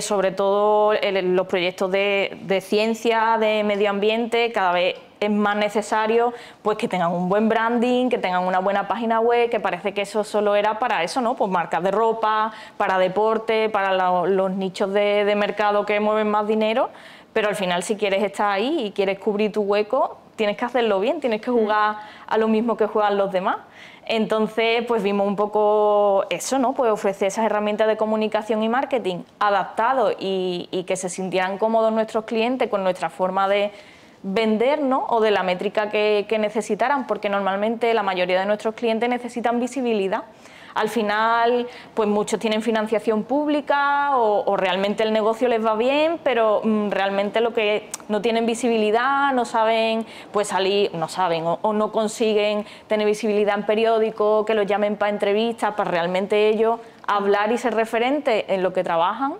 sobre todo los proyectos de ciencia, de medio ambiente, cada vez es más necesario pues que tengan un buen branding, que tengan una buena página web, que parece que eso solo era para eso, ¿no? Pues marcas de ropa, para deporte, para los nichos de mercado que mueven más dinero, pero al final si quieres estar ahí y quieres cubrir tu hueco, tienes que hacerlo bien, tienes que jugar a lo mismo que juegan los demás. Entonces, pues vimos un poco eso, ¿no? Pues ofrecer esas herramientas de comunicación y marketing adaptados y que se sintieran cómodos nuestros clientes con nuestra forma de vender, ¿no? O de la métrica que necesitaran, porque normalmente la mayoría de nuestros clientes necesitan visibilidad. Al final, pues muchos tienen financiación pública o realmente el negocio les va bien, pero realmente lo que no tienen visibilidad, no saben pues salir, no saben o no consiguen tener visibilidad en periódicos, que los llamen para entrevistas, para realmente ellos hablar y ser referentes en lo que trabajan.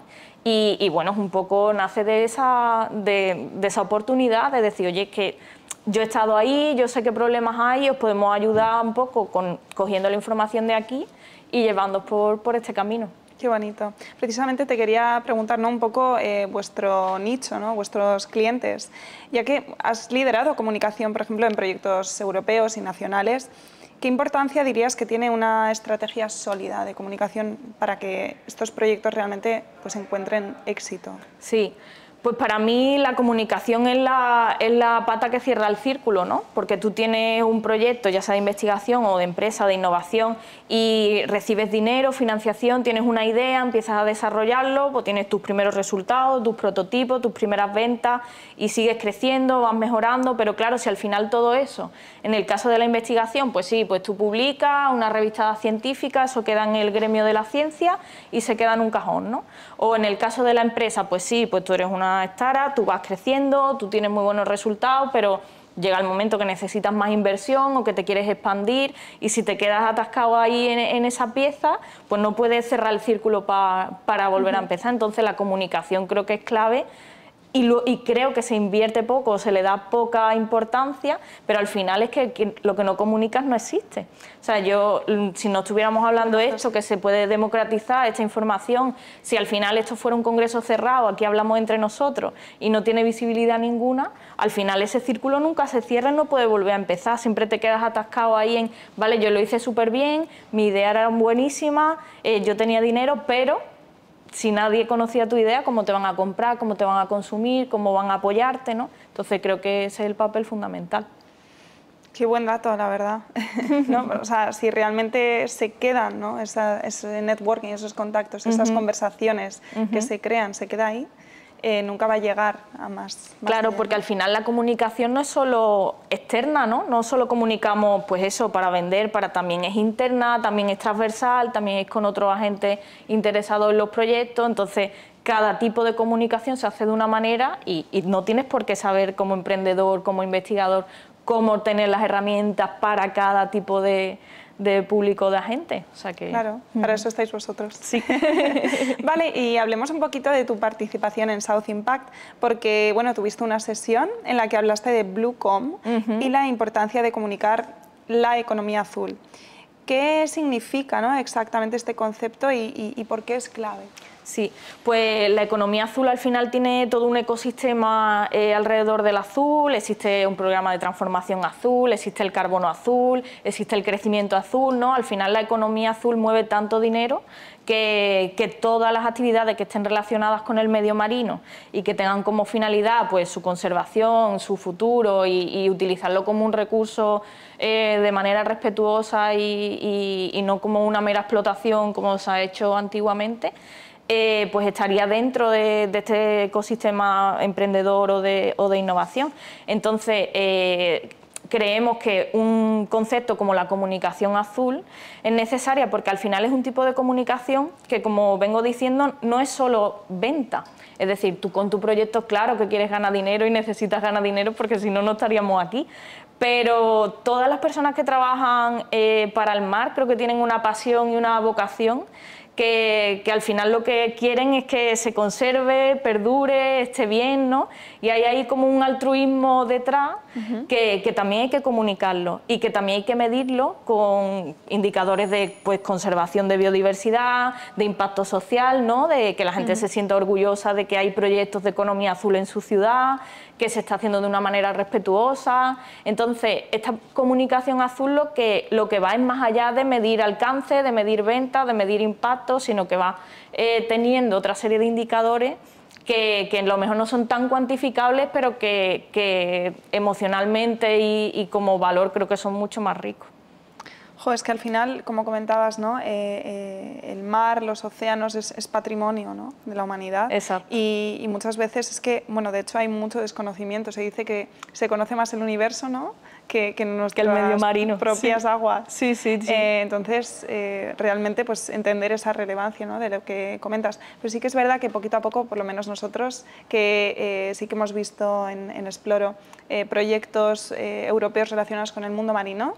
Y bueno, un poco nace de esa oportunidad de decir, oye, es que yo he estado ahí, yo sé qué problemas hay, os podemos ayudar un poco cogiendo la información de aquí y llevándoos por este camino. Qué bonito. Precisamente te quería preguntar, ¿no? Un poco vuestro nicho, ¿no? Vuestros clientes, ya que has liderado comunicación, por ejemplo, en proyectos europeos y nacionales. ¿Qué importancia dirías que tiene una estrategia sólida de comunicación para que estos proyectos realmente pues, encuentren éxito? Sí, pues para mí la comunicación es la pata que cierra el círculo, ¿no? Porque tú tienes un proyecto, ya sea de investigación o de empresa, de innovación, y recibes dinero, financiación, tienes una idea, empiezas a desarrollarlo, pues tienes tus primeros resultados, tus prototipos, tus primeras ventas, y sigues creciendo, vas mejorando, pero claro, si al final todo eso, en el caso de la investigación, pues sí, pues tú publicas una revista científica, eso queda en el gremio de la ciencia y se queda en un cajón, ¿no? O en el caso de la empresa, pues sí, pues tú eres una startup, tú vas creciendo, tú tienes muy buenos resultados, pero llega el momento que necesitas más inversión o que te quieres expandir, y si te quedas atascado ahí en esa pieza, pues no puedes cerrar el círculo para volver a empezar. Entonces la comunicación creo que es clave. Y creo que se invierte poco, se le da poca importancia, pero al final es que lo que no comunicas no existe. O sea, si no estuviéramos hablando de esto, que se puede democratizar esta información, si al final esto fuera un congreso cerrado, aquí hablamos entre nosotros y no tiene visibilidad ninguna, al final ese círculo nunca se cierra y no puede volver a empezar. Siempre te quedas atascado ahí en, vale, yo lo hice súper bien, mi idea era buenísima, yo tenía dinero, pero si nadie conocía tu idea, ¿cómo te van a comprar? ¿Cómo te van a consumir? ¿Cómo van a apoyarte? ¿No? Entonces creo que ese es el papel fundamental. Qué buen dato, la verdad. ¿No? O sea, si realmente se quedan, ¿no? Ese networking, esos contactos, esas conversaciones que se crean, se queda ahí, nunca va a llegar a más. Claro, allá, porque ¿no? al final la comunicación no es solo externa, ¿no? No solo comunicamos pues eso para vender, también es interna, también es transversal, también es con otros agentes interesados en los proyectos. Entonces cada tipo de comunicación se hace de una manera y no tienes por qué saber como emprendedor, como investigador, cómo tener las herramientas para cada tipo de público, de agente. O sea que... Claro, para eso estáis vosotros. Sí. Vale, y hablemos un poquito de tu participación en South Impact, porque bueno, tuviste una sesión en la que hablaste de Bluecom y la importancia de comunicar la economía azul. ¿Qué significa, ¿no? exactamente este concepto y por qué es clave? Sí, pues la economía azul al final tiene todo un ecosistema alrededor del azul, existe un programa de transformación azul, existe el carbono azul, existe el crecimiento azul, ¿no? Al final la economía azul mueve tanto dinero que todas las actividades que estén relacionadas con el medio marino y que tengan como finalidad pues su conservación, su futuro y utilizarlo como un recurso de manera respetuosa y no como una mera explotación como se ha hecho antiguamente, pues estaría dentro de este ecosistema emprendedor o de innovación. Entonces, creemos que un concepto como la comunicación azul es necesaria porque al final es un tipo de comunicación que, como vengo diciendo, no es solo venta. Es decir, tú con tu proyecto, claro que quieres ganar dinero y necesitas ganar dinero porque si no, no estaríamos aquí. pero todas las personas que trabajan para el mar creo que tienen una pasión y una vocación que al final lo que quieren es que se conserve, perdure, esté bien, ¿no? Y hay ahí como un altruismo detrás que también hay que comunicarlo y que también hay que medirlo con indicadores de pues, conservación de biodiversidad, de impacto social, ¿no? De que la gente se sienta orgullosa de que hay proyectos de economía azul en su ciudad, que se está haciendo de una manera respetuosa. Entonces, esta comunicación azul lo que va es más allá de medir alcance, de medir ventas, de medir impacto, sino que va teniendo otra serie de indicadores que a lo mejor no son tan cuantificables, pero que emocionalmente y como valor creo que son mucho más ricos. Jo, es que al final, como comentabas, ¿no? El mar, los océanos es patrimonio, ¿no? De la humanidad. Exacto. Y muchas veces es que, bueno, de hecho hay mucho desconocimiento. Se dice que se conoce más el universo, ¿no? que nuestras el medio marino, propias aguas. Sí, sí, sí. Entonces, realmente, pues entender esa relevancia, ¿no? De lo que comentas. Pero sí que es verdad que poquito a poco, por lo menos nosotros, que sí que hemos visto en Exploro proyectos europeos relacionados con el mundo marino.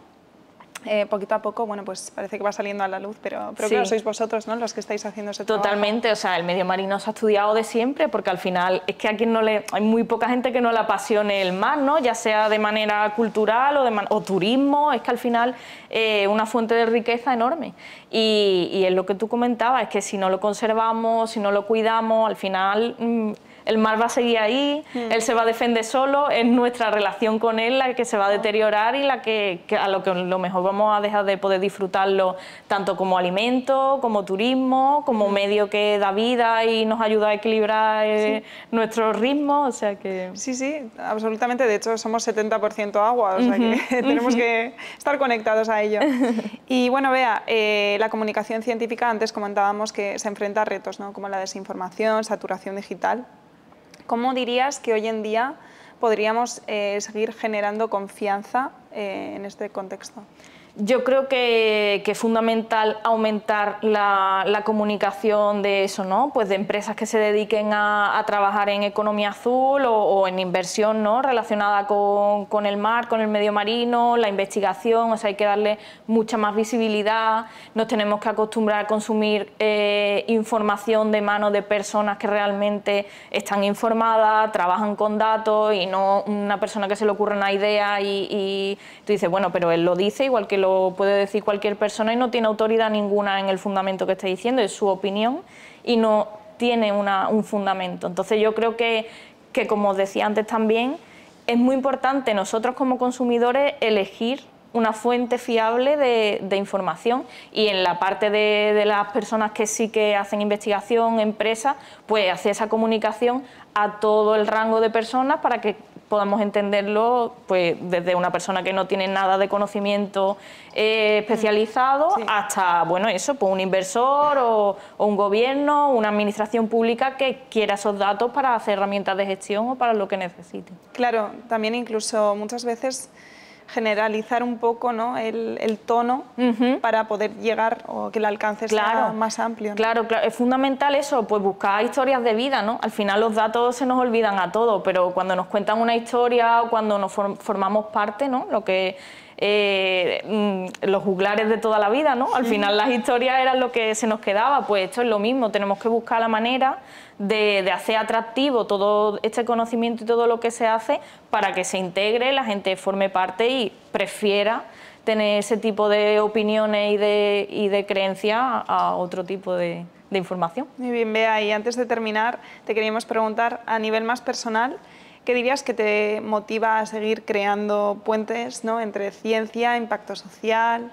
Poquito a poco, bueno, pues parece que va saliendo a la luz, pero sí. claro, sois vosotros, ¿no?, los que estáis haciendo ese trabajo. Totalmente, o sea, el medio marino se ha estudiado de siempre, porque al final es que a quien no le... hay muy poca gente que no le apasione el mar, ¿no?, ya sea de manera cultural o turismo, es que al final una fuente de riqueza enorme. Y es lo que tú comentabas, es que si no lo conservamos, si no lo cuidamos, al final... el mar va a seguir ahí, él se va a defender solo, es nuestra relación con él la que se va a deteriorar y la que a lo mejor vamos a dejar de poder disfrutarlo tanto como alimento, como turismo, como medio que da vida y nos ayuda a equilibrar nuestro ritmo, o sea que... Sí, sí, absolutamente, de hecho somos 70% agua, o sea que tenemos que estar conectados a ello. Y bueno, Bea, la comunicación científica, antes comentábamos que se enfrenta a retos, ¿no?, como la desinformación, saturación digital. ¿Cómo dirías que hoy en día podríamos seguir generando confianza en este contexto? Yo creo que es fundamental aumentar la comunicación de eso, ¿no? Pues de empresas que se dediquen a trabajar en economía azul o en inversión, ¿no?, relacionada con el mar, con el medio marino, la investigación, o sea, hay que darle mucha más visibilidad, nos tenemos que acostumbrar a consumir información de manos de personas que realmente están informadas, trabajan con datos y no una persona que se le ocurre una idea y tú dices, bueno, pero él lo dice igual que lo puede decir cualquier persona y no tiene autoridad ninguna en el fundamento que está diciendo, es su opinión y no tiene un fundamento. Entonces yo creo que como os decía antes también, es muy importante nosotros como consumidores elegir una fuente fiable de información y en la parte de las personas que sí que hacen investigación, empresas, pues hacer esa comunicación a todo el rango de personas para que podamos entenderlo pues desde una persona que no tiene nada de conocimiento especializado hasta, bueno, eso, pues un inversor o un gobierno, una administración pública que quiera esos datos para hacer herramientas de gestión o para lo que necesite. Claro, también incluso muchas veces generalizar un poco, ¿no?, el tono para poder llegar o que el alcance sea más amplio, ¿no? Claro, es fundamental eso, pues buscar historias de vida, ¿no? Al final los datos se nos olvidan a todos, pero cuando nos cuentan una historia o cuando nos formamos parte, ¿no?, lo que los juglares de toda la vida, ¿no? Al final las historias eran lo que se nos quedaba, pues esto es lo mismo, tenemos que buscar la manera de hacer atractivo todo este conocimiento y todo lo que se hace para que se integre, la gente forme parte y prefiera tener ese tipo de opiniones y de creencias a otro tipo de información. Muy bien, Bea, y antes de terminar te queríamos preguntar a nivel más personal, ¿qué dirías que te motiva a seguir creando puentes, ¿no?, entre ciencia, impacto social?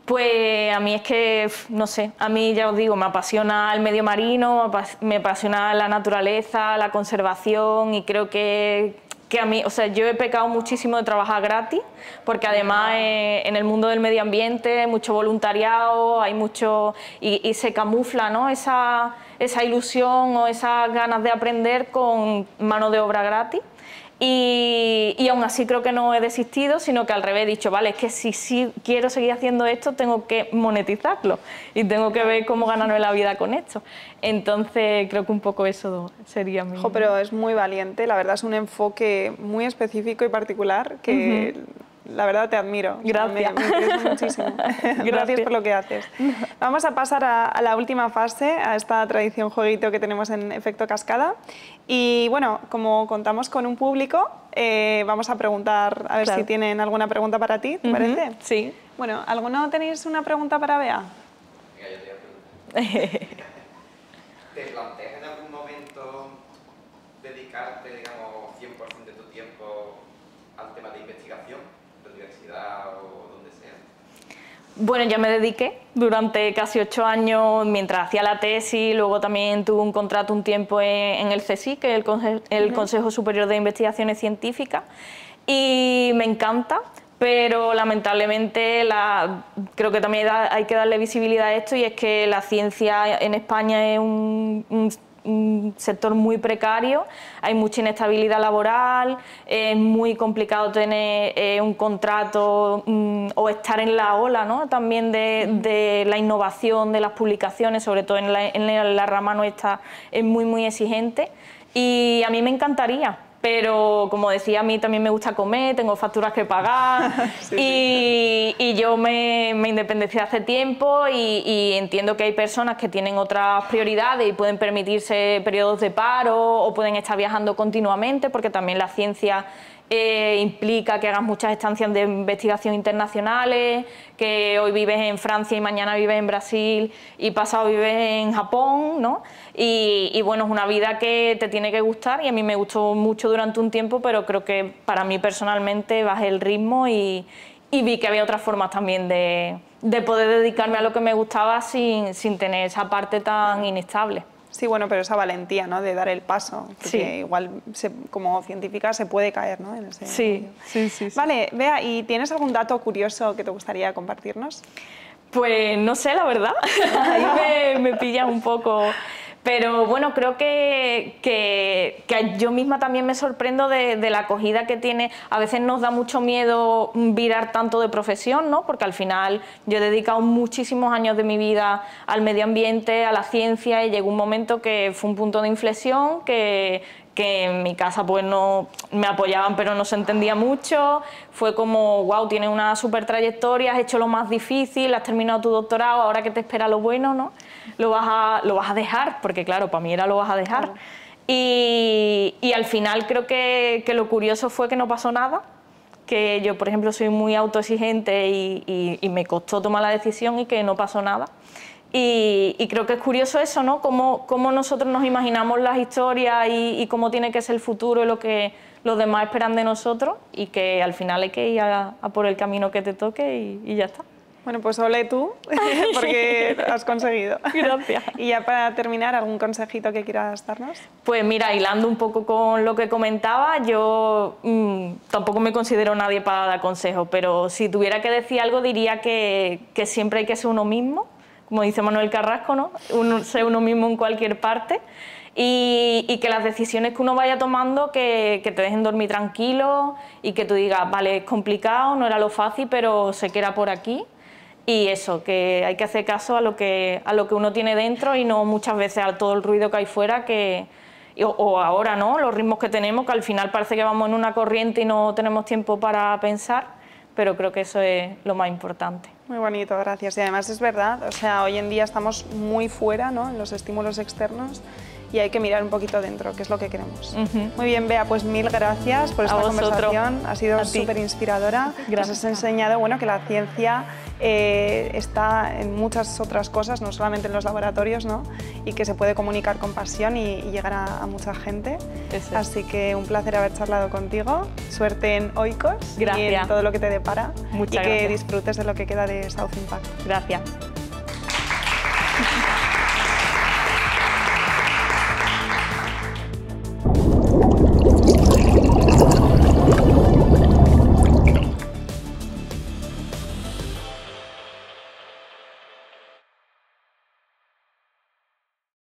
Pues a mí es que, no sé, a mí ya os digo, me apasiona el medio marino, me apasiona la naturaleza, la conservación y creo que a mí, o sea, yo he pecado muchísimo de trabajar gratis, porque además en el mundo del medio ambiente hay mucho voluntariado, hay mucho y se camufla, ¿no?, esa ilusión o esas ganas de aprender con mano de obra gratis. Y aún así creo que no he desistido, sino que al revés he dicho, vale, es que si quiero seguir haciendo esto tengo que monetizarlo y tengo que ver cómo ganarme la vida con esto. Entonces creo que un poco eso sería mi... Pero es muy valiente, la verdad es un enfoque muy específico y particular que la verdad te admiro. Gracias. Me interesa muchísimo. Gracias por lo que haces. Vamos a pasar a la última fase, a esta tradición jueguito que tenemos en Efecto Cascada. Y bueno, como contamos con un público, vamos a preguntar, a ver si tienen alguna pregunta para ti, ¿te parece? Sí. Bueno, ¿alguno tenéis una pregunta para Bea? Venga, yo te voy a preguntar. ¿Te planteas en algún momento dedicarte, digamos, 100% de tu tiempo al tema de investigación, de universidad o donde sea? Bueno, ya me dediqué durante casi 8 años mientras hacía la tesis, luego también tuve un contrato un tiempo en el CSIC, que es el Consejo Superior de Investigaciones Científicas, y me encanta, pero lamentablemente creo que también hay que darle visibilidad a esto, y es que la ciencia en España es un sector muy precario, hay mucha inestabilidad laboral, es muy complicado tener un contrato o estar en la ola, ¿no? También de la innovación, de las publicaciones, sobre todo en la rama nuestra es muy exigente, y a mí me encantaría. Pero, como decía, a mí también me gusta comer, tengo facturas que pagar y yo me independicé hace tiempo y entiendo que hay personas que tienen otras prioridades y pueden permitirse periodos de paro o pueden estar viajando continuamente, porque también la ciencia implica que hagas muchas estancias de investigación internacionales, que hoy vives en Francia y mañana vives en Brasil y pasado vives en Japón, ¿no? Y bueno, es una vida que te tiene que gustar, y a mí me gustó mucho durante un tiempo, pero creo que para mí personalmente bajé el ritmo y vi que había otras formas también de poder dedicarme a lo que me gustaba sin tener esa parte tan inestable. Sí, bueno, pero esa valentía, ¿no?, de dar el paso, porque igual como científica se puede caer, ¿no?, en ese sí. Vale, Bea, ¿y tienes algún dato curioso que te gustaría compartirnos? Pues no sé, la verdad, ahí me pillas un poco. Pero bueno, creo que yo misma también me sorprendo de la acogida que tiene. A veces nos da mucho miedo virar tanto de profesión, ¿no? Porque al final yo he dedicado muchísimos años de mi vida al medio ambiente, a la ciencia, y llegó un momento que fue un punto de inflexión que en mi casa pues no me apoyaban, pero no se entendía mucho. Fue como, wow, tienes una súper trayectoria, has hecho lo más difícil, has terminado tu doctorado, ahora que te espera lo bueno, ¿no? Lo vas a dejar, porque claro, para mí era lo vas a dejar. Claro. Y al final creo que lo curioso fue que no pasó nada, que yo, por ejemplo, soy muy autoexigente y me costó tomar la decisión y que no pasó nada. Y creo que es curioso eso, ¿no? Cómo nosotros nos imaginamos las historias y cómo tiene que ser el futuro y lo que los demás esperan de nosotros, y que al final hay que ir a por el camino que te toque y ya está. Bueno, pues ole tú, porque has conseguido. Gracias. Y ya para terminar, ¿algún consejito que quieras darnos? Pues mira, hilando un poco con lo que comentaba, yo tampoco me considero nadie para dar consejos, pero si tuviera que decir algo diría que siempre hay que ser uno mismo, como dice Manuel Carrasco, ¿no? Ser uno mismo en cualquier parte, y que las decisiones que uno vaya tomando que te dejen dormir tranquilo y que tú digas, vale, es complicado, no era lo fácil, pero sé que era por aquí. Y eso, que hay que hacer caso a lo que uno tiene dentro y no muchas veces a todo el ruido que hay fuera, o ahora, ¿no?, los ritmos que tenemos, que al final parece que vamos en una corriente y no tenemos tiempo para pensar, pero creo que eso es lo más importante. Muy bonito, gracias. Y además es verdad, o sea, hoy en día estamos muy fuera, ¿no?, en los estímulos externos, y hay que mirar un poquito dentro, que es lo que queremos. Muy bien, Bea, pues mil gracias por esta conversación, ha sido súper inspiradora. Nos has enseñado, bueno, que la ciencia está en muchas otras cosas, no solamente en los laboratorios, ¿no?, y que se puede comunicar con pasión y llegar a mucha gente. Así que un placer haber charlado contigo, suerte en Oikos y en todo lo que te depara. Muchas gracias. Que disfrutes de lo que queda de South Impact. Gracias.